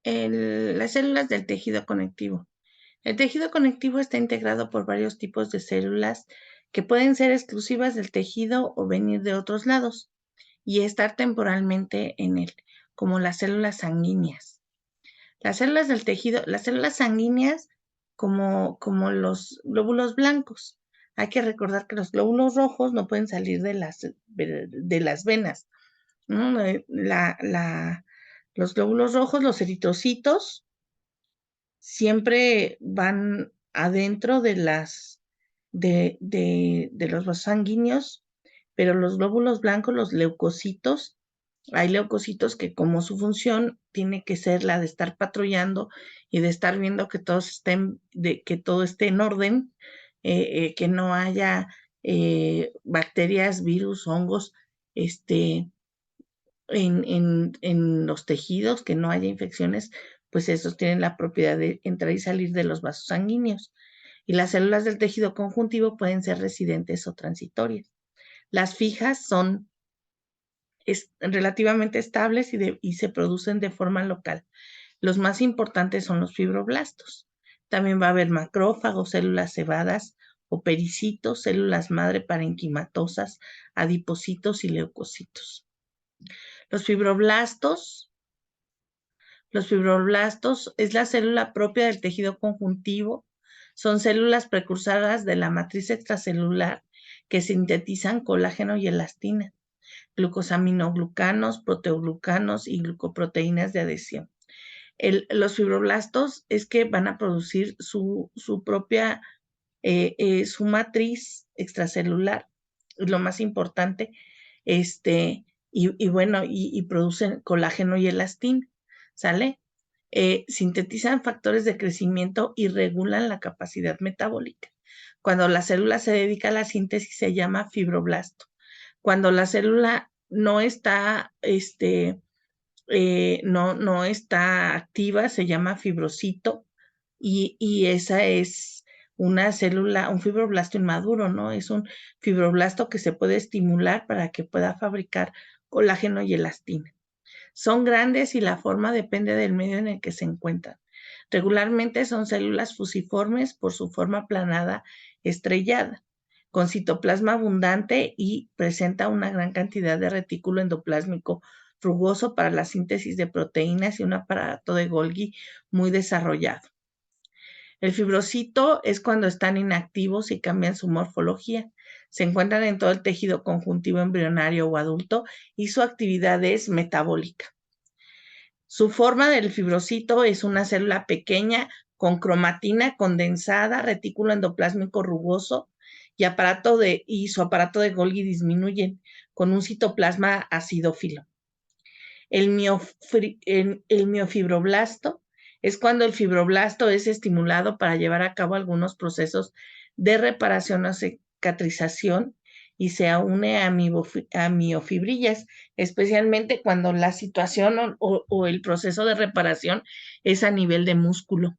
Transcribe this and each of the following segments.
Las células del tejido conectivo. El tejido conectivo está integrado por varios tipos de células que pueden ser exclusivas del tejido o venir de otros lados y estar temporalmente en él, como las células sanguíneas. Las células del tejido, las células sanguíneas como los glóbulos blancos. Hay que recordar que los glóbulos rojos no pueden salir de las venas, ¿no? Los glóbulos rojos, los eritrocitos, siempre van adentro de los vasos sanguíneos, pero los glóbulos blancos, los leucocitos, hay leucocitos que como su función tiene que ser la de estar patrullando y de estar viendo que que todo esté en orden, que no haya bacterias, virus, hongos, en los tejidos, que no haya infecciones, pues esos tienen la propiedad de entrar y salir de los vasos sanguíneos. Y las células del tejido conjuntivo pueden ser residentes o transitorias. Las fijas son relativamente estables y se producen de forma local. Los más importantes son los fibroblastos. También va a haber macrófagos, células cebadas o pericitos, células madre parenquimatosas, adipocitos y leucocitos. Los fibroblastos es la célula propia del tejido conjuntivo. Son células precursoras de la matriz extracelular que sintetizan colágeno y elastina, glucosaminoglucanos, proteoglucanos y glucoproteínas de adhesión. Los fibroblastos es que van a producir su propia, su matriz extracelular, lo más importante, y producen colágeno y elastina, ¿sale? Sintetizan factores de crecimiento y regulan la capacidad metabólica. Cuando la célula se dedica a la síntesis se llama fibroblasto. Cuando la célula no está, no está activa, se llama fibrocito, y esa es una célula, un fibroblasto inmaduro, ¿no? Es un fibroblasto que se puede estimular para que pueda fabricar colágeno y elastina. Son grandes y la forma depende del medio en el que se encuentran. Regularmente son células fusiformes por su forma aplanada estrellada, con citoplasma abundante y presenta una gran cantidad de retículo endoplásmico rugoso para la síntesis de proteínas y un aparato de Golgi muy desarrollado. El fibrocito es cuando están inactivos y cambian su morfología. Se encuentran en todo el tejido conjuntivo embrionario o adulto y su actividad es metabólica. Su forma del fibrocito es una célula pequeña con cromatina condensada, retículo endoplásmico rugoso y su aparato de Golgi disminuyen con un citoplasma acidófilo. El miofibroblasto es cuando el fibroblasto es estimulado para llevar a cabo algunos procesos de reparación o cicatrización y se une a miofibrillas, especialmente cuando la situación o el proceso de reparación es a nivel de músculo.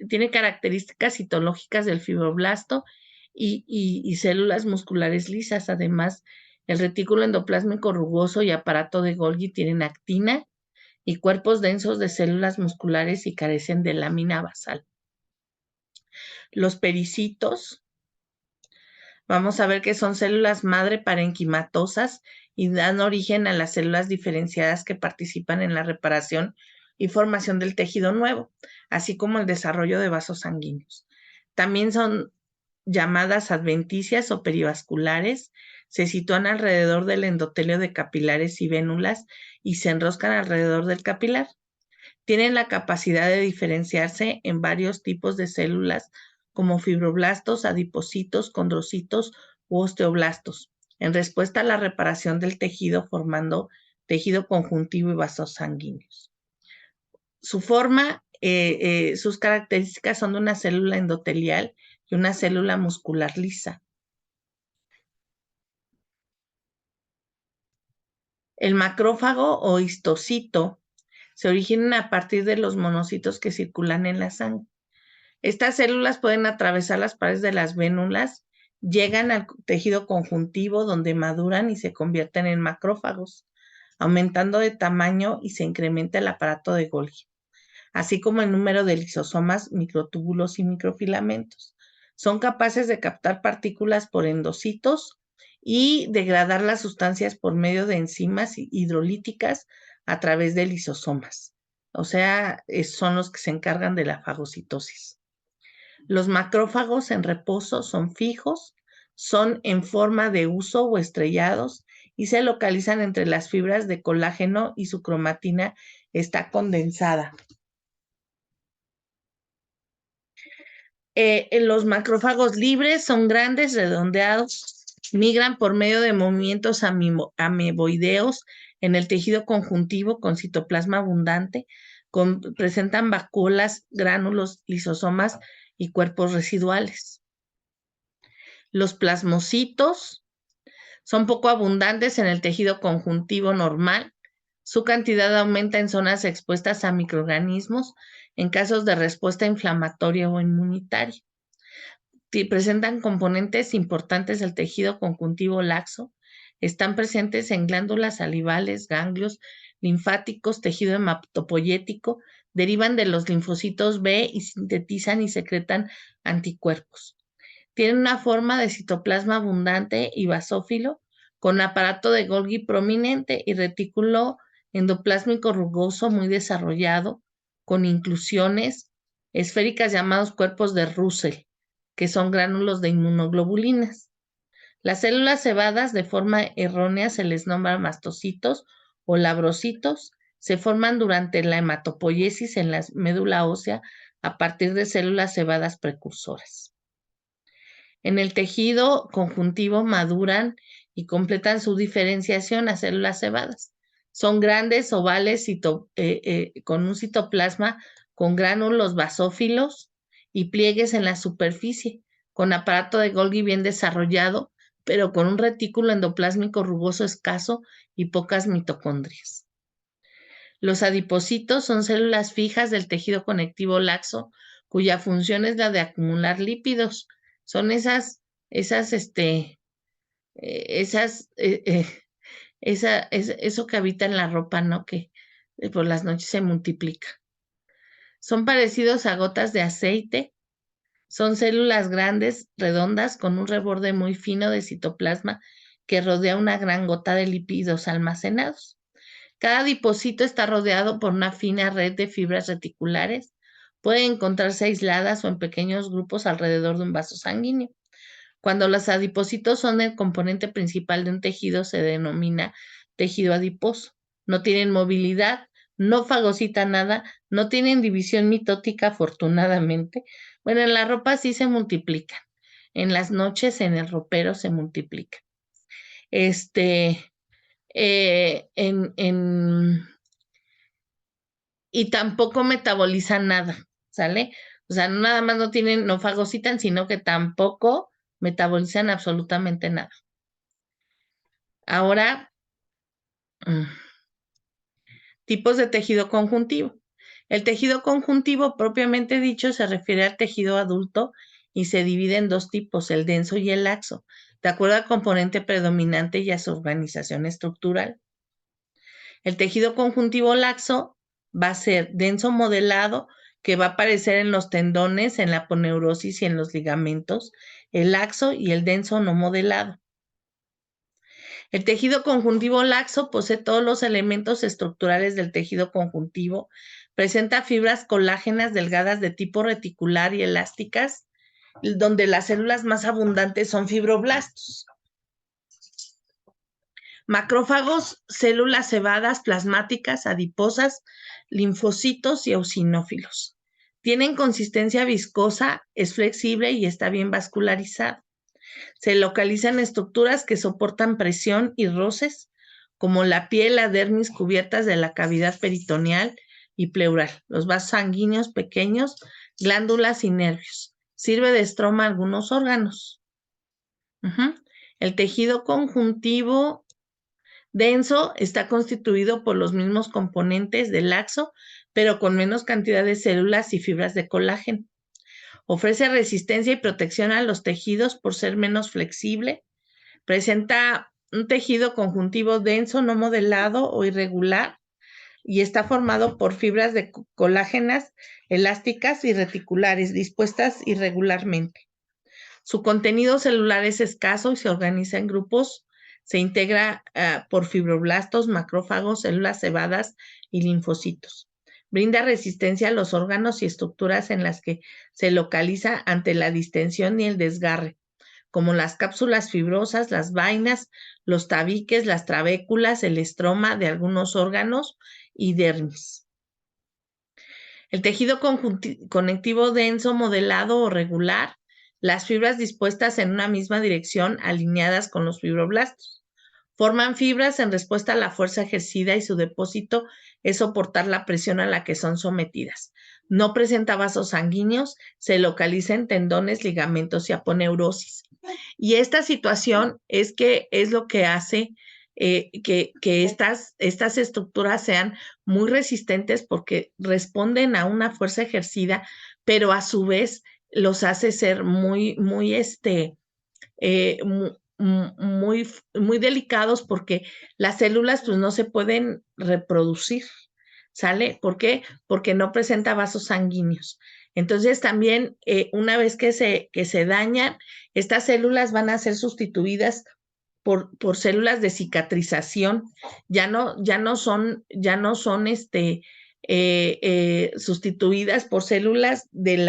Tiene características citológicas del fibroblasto y células musculares lisas. Además, el retículo endoplásmico rugoso y aparato de Golgi tienen actina y cuerpos densos de células musculares y carecen de lámina basal. Los pericitos, vamos a ver que son células madre parenquimatosas y dan origen a las células diferenciadas que participan en la reparación y formación del tejido nuevo, así como el desarrollo de vasos sanguíneos. También son llamadas adventicias o perivasculares, se sitúan alrededor del endotelio de capilares y vénulas y se enroscan alrededor del capilar. Tienen la capacidad de diferenciarse en varios tipos de células como fibroblastos, adipocitos, condrocitos u osteoblastos, en respuesta a la reparación del tejido formando tejido conjuntivo y vasos sanguíneos. Sus características son de una célula endotelial y una célula muscular lisa. El macrófago o histocito se originan a partir de los monocitos que circulan en la sangre. Estas células pueden atravesar las paredes de las vénulas, llegan al tejido conjuntivo donde maduran y se convierten en macrófagos. aumentando de tamaño y se incrementa el aparato de Golgi, así como el número de lisosomas, microtúbulos y microfilamentos. Son capaces de captar partículas por endocitos y degradar las sustancias por medio de enzimas hidrolíticas a través de lisosomas. O sea, son los que se encargan de la fagocitosis. Los macrófagos en reposo son fijos, son en forma de huso o estrellados y se localizan entre las fibras de colágeno y su cromatina está condensada. Los macrófagos libres son grandes, redondeados, migran por medio de movimientos ameboideos en el tejido conjuntivo con citoplasma abundante, presentan vacuolas, gránulos, lisosomas y cuerpos residuales. Los plasmocitos son poco abundantes en el tejido conjuntivo normal. Su cantidad aumenta en zonas expuestas a microorganismos en casos de respuesta inflamatoria o inmunitaria. Presentan componentes importantes del tejido conjuntivo laxo. Están presentes en glándulas salivales, ganglios linfáticos, tejido hematopoyético. Derivan de los linfocitos B y sintetizan y secretan anticuerpos. Tienen una forma de citoplasma abundante y basófilo, con aparato de Golgi prominente y retículo endoplásmico rugoso muy desarrollado, con inclusiones esféricas llamados cuerpos de Russell, que son gránulos de inmunoglobulinas. Las células cebadas de forma errónea se les nombra mastocitos o labrocitos. Se forman durante la hematopoiesis en la médula ósea a partir de células cebadas precursoras. En el tejido conjuntivo maduran y completan su diferenciación a células cebadas. Son grandes, ovales, con un citoplasma con gránulos basófilos y pliegues en la superficie, con aparato de Golgi bien desarrollado, pero con un retículo endoplásmico rugoso escaso y pocas mitocondrias. Los adipocitos son células fijas del tejido conectivo laxo, cuya función es la de acumular lípidos. Son eso que habita en la ropa, ¿no? Que por las noches se multiplica. Son parecidos a gotas de aceite. Son células grandes, redondas, con un reborde muy fino de citoplasma que rodea una gran gota de lípidos almacenados. Cada adipocito está rodeado por una fina red de fibras reticulares. Pueden encontrarse aisladas o en pequeños grupos alrededor de un vaso sanguíneo. Cuando los adipocitos son el componente principal de un tejido, se denomina tejido adiposo. No tienen movilidad, no fagocitan nada, no tienen división mitótica, afortunadamente. Bueno, en la ropa sí se multiplican. En las noches en el ropero se multiplican. Y tampoco metabolizan nada, ¿sale? O sea, nada más no fagocitan, sino que tampoco metabolizan absolutamente nada. Ahora, tipos de tejido conjuntivo. El tejido conjuntivo propiamente dicho se refiere al tejido adulto y se divide en dos tipos, el denso y el laxo, de acuerdo al componente predominante y a su organización estructural. El tejido conjuntivo laxo va a ser denso modelado, que va a aparecer en los tendones, en la aponeurosis y en los ligamentos, el laxo y el denso no modelado. El tejido conjuntivo laxo posee todos los elementos estructurales del tejido conjuntivo, presenta fibras colágenas delgadas de tipo reticular y elásticas, donde las células más abundantes son fibroblastos. Macrófagos, células cebadas, plasmáticas, adiposas, linfocitos y eosinófilos. Tienen consistencia viscosa, es flexible y está bien vascularizado. Se localizan estructuras que soportan presión y roces, como la piel, la dermis cubiertas de la cavidad peritoneal y pleural, los vasos sanguíneos pequeños, glándulas y nervios. Sirve de estroma a algunos órganos. El tejido conjuntivo denso está constituido por los mismos componentes del laxo, pero con menos cantidad de células y fibras de colágeno. Ofrece resistencia y protección a los tejidos por ser menos flexible. Presenta un tejido conjuntivo denso, no modelado o irregular, y está formado por fibras de colágenas elásticas y reticulares dispuestas irregularmente. Su contenido celular es escaso y se organiza en grupos. Se integra por fibroblastos, macrófagos, células cebadas y linfocitos. Brinda resistencia a los órganos y estructuras en las que se localiza ante la distensión y el desgarre, como las cápsulas fibrosas, las vainas, los tabiques, las trabéculas, el estroma de algunos órganos y dermis. El tejido conectivo denso, modelado o regular, las fibras dispuestas en una misma dirección, alineadas con los fibroblastos. Forman fibras en respuesta a la fuerza ejercida y su depósito es soportar la presión a la que son sometidas. No presenta vasos sanguíneos, se localiza en tendones, ligamentos y aponeurosis. Y esta situación es lo que hace que estas estructuras sean muy resistentes porque responden a una fuerza ejercida, pero a su vez los hace ser muy delicados porque las células pues no se pueden reproducir, ¿sale? ¿Por qué? Porque no presenta vasos sanguíneos. Entonces también una vez que se dañan, estas células van a ser sustituidas por células de cicatrización, ya no son sustituidas por células del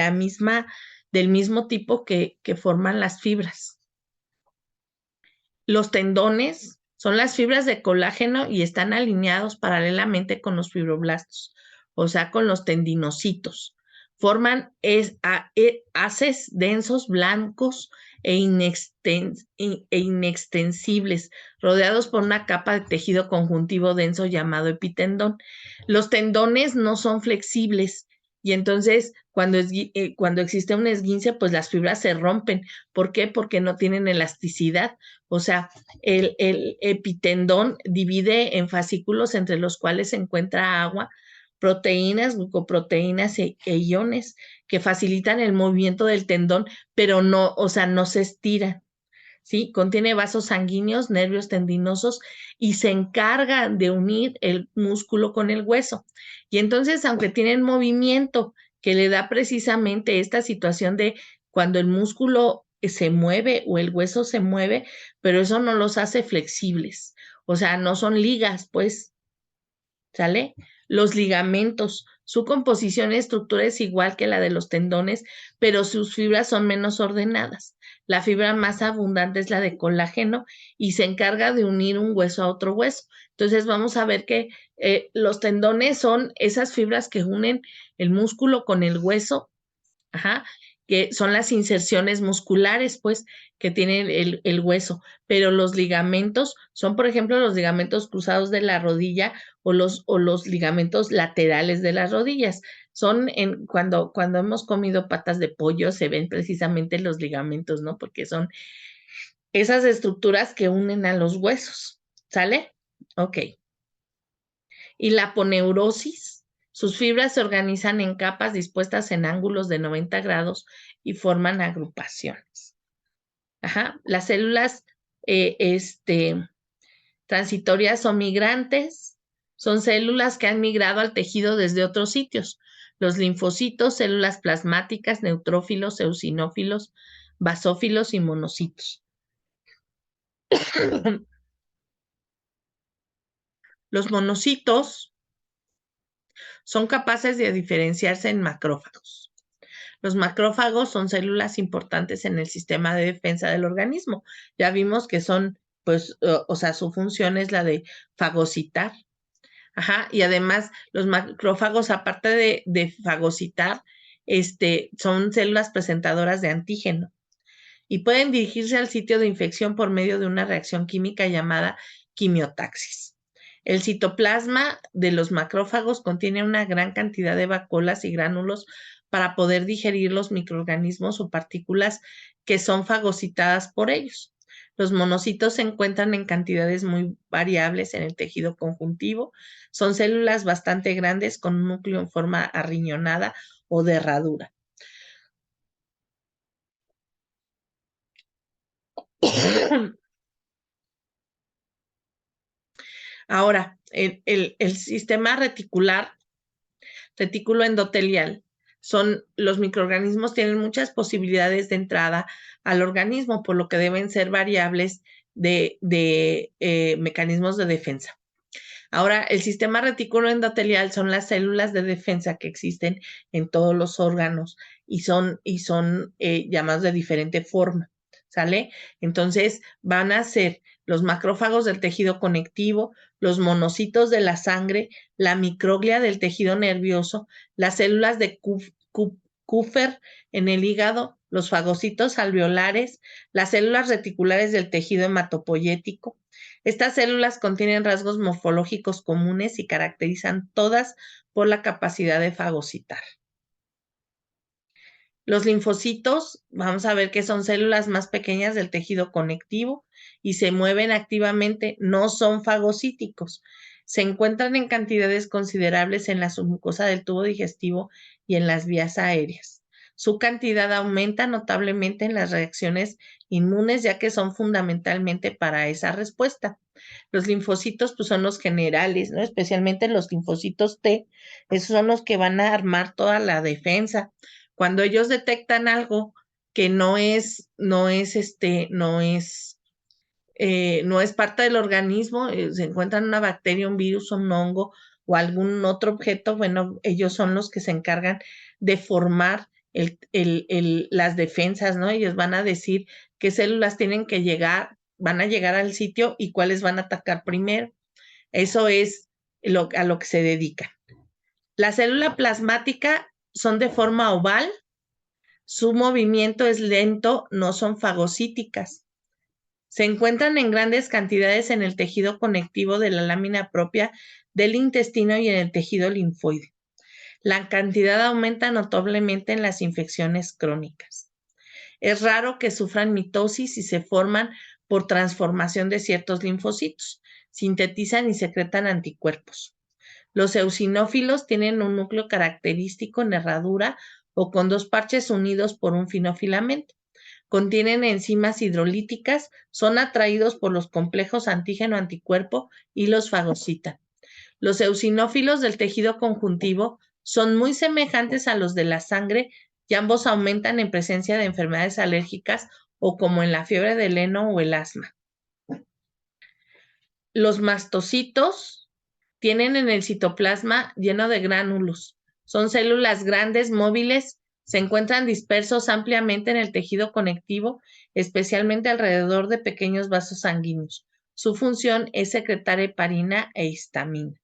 mismo tipo que forman las fibras. Los tendones son las fibras de colágeno y están alineados paralelamente con los fibroblastos, o sea, con los tendinocitos. Forman haces densos, blancos inextensibles, rodeados por una capa de tejido conjuntivo denso llamado epitendón. Los tendones no son flexibles y entonces cuando existe un esguince, pues las fibras se rompen. ¿Por qué? Porque no tienen elasticidad. O sea, el epitendón divide en fascículos entre los cuales se encuentra agua, proteínas, glucoproteínas e iones que facilitan el movimiento del tendón, pero no, o sea, no se estiran. ¿Sí? Contiene vasos sanguíneos, nervios tendinosos y se encarga de unir el músculo con el hueso. Y entonces, aunque tienen movimiento que le da precisamente esta situación de cuando el músculo se mueve o el hueso se mueve, pero eso no los hace flexibles. O sea, no son ligas, pues, ¿sale? Los ligamentos, su composición y estructura es igual que la de los tendones, pero sus fibras son menos ordenadas. La fibra más abundante es la de colágeno y se encarga de unir un hueso a otro hueso. Entonces vamos a ver que los tendones son esas fibras que unen el músculo con el hueso. Ajá, que son las inserciones musculares, pues, que tiene el hueso, pero los ligamentos son, por ejemplo, los ligamentos cruzados de la rodilla o los ligamentos laterales de las rodillas. Cuando hemos comido patas de pollo, se ven precisamente los ligamentos, ¿no? Porque son esas estructuras que unen a los huesos, ¿sale? Ok. Y la aponeurosis, sus fibras se organizan en capas dispuestas en ángulos de 90 grados y forman agrupaciones. Ajá. Las células transitorias o migrantes son células que han migrado al tejido desde otros sitios. Los linfocitos, células plasmáticas, neutrófilos, eosinófilos, basófilos y monocitos. Los monocitos son capaces de diferenciarse en macrófagos. Los macrófagos son células importantes en el sistema de defensa del organismo. Ya vimos que son, pues, o sea, su función es la de fagocitar. Ajá, y además los macrófagos, aparte de fagocitar, son células presentadoras de antígeno y pueden dirigirse al sitio de infección por medio de una reacción química llamada quimiotaxis. El citoplasma de los macrófagos contiene una gran cantidad de vacuolas y gránulos para poder digerir los microorganismos o partículas que son fagocitadas por ellos. Los monocitos se encuentran en cantidades muy variables en el tejido conjuntivo. Son células bastante grandes con un núcleo en forma arriñonada o de herradura. Ahora, el sistema retículo endotelial, son los microorganismos tienen muchas posibilidades de entrada al organismo, por lo que deben ser variables de mecanismos de defensa. Ahora, el sistema retículo endotelial son las células de defensa que existen en todos los órganos y son llamados de diferente forma, ¿sale? Entonces, van a ser los macrófagos del tejido conectivo, los monocitos de la sangre, la microglia del tejido nervioso, las células de Kupffer en el hígado, los fagocitos alveolares, las células reticulares del tejido hematopoyético. Estas células contienen rasgos morfológicos comunes y caracterizan todas por la capacidad de fagocitar. Los linfocitos, vamos a ver que son células más pequeñas del tejido conectivo y se mueven activamente, no son fagocíticos. Se encuentran en cantidades considerables en la submucosa del tubo digestivo y en las vías aéreas. Su cantidad aumenta notablemente en las reacciones inmunes, ya que son fundamentalmente para esa respuesta. Los linfocitos pues, son los generales, ¿no? Especialmente los linfocitos T, esos son los que van a armar toda la defensa. Cuando ellos detectan algo que no es parte del organismo, se encuentran una bacteria, un virus, un hongo o algún otro objeto, bueno, ellos son los que se encargan de formar las defensas, ¿no? Ellos van a decir qué células tienen que llegar, van a llegar al sitio y cuáles van a atacar primero. Eso es a lo que se dedican. La célula plasmática son de forma oval, su movimiento es lento, no son fagocíticas. Se encuentran en grandes cantidades en el tejido conectivo de la lámina propia del intestino y en el tejido linfoide. La cantidad aumenta notablemente en las infecciones crónicas. Es raro que sufran mitosis y se forman por transformación de ciertos linfocitos. Sintetizan y secretan anticuerpos. Los eosinófilos tienen un núcleo característico en herradura o con dos parches unidos por un fino filamento. Contienen enzimas hidrolíticas, son atraídos por los complejos antígeno-anticuerpo y los fagocitan. Los eosinófilos del tejido conjuntivo son muy semejantes a los de la sangre y ambos aumentan en presencia de enfermedades alérgicas o como en la fiebre del heno o el asma. Los mastocitos tienen en el citoplasma lleno de gránulos. Son células grandes, móviles, se encuentran dispersos ampliamente en el tejido conectivo, especialmente alrededor de pequeños vasos sanguíneos. Su función es secretar heparina e histamina.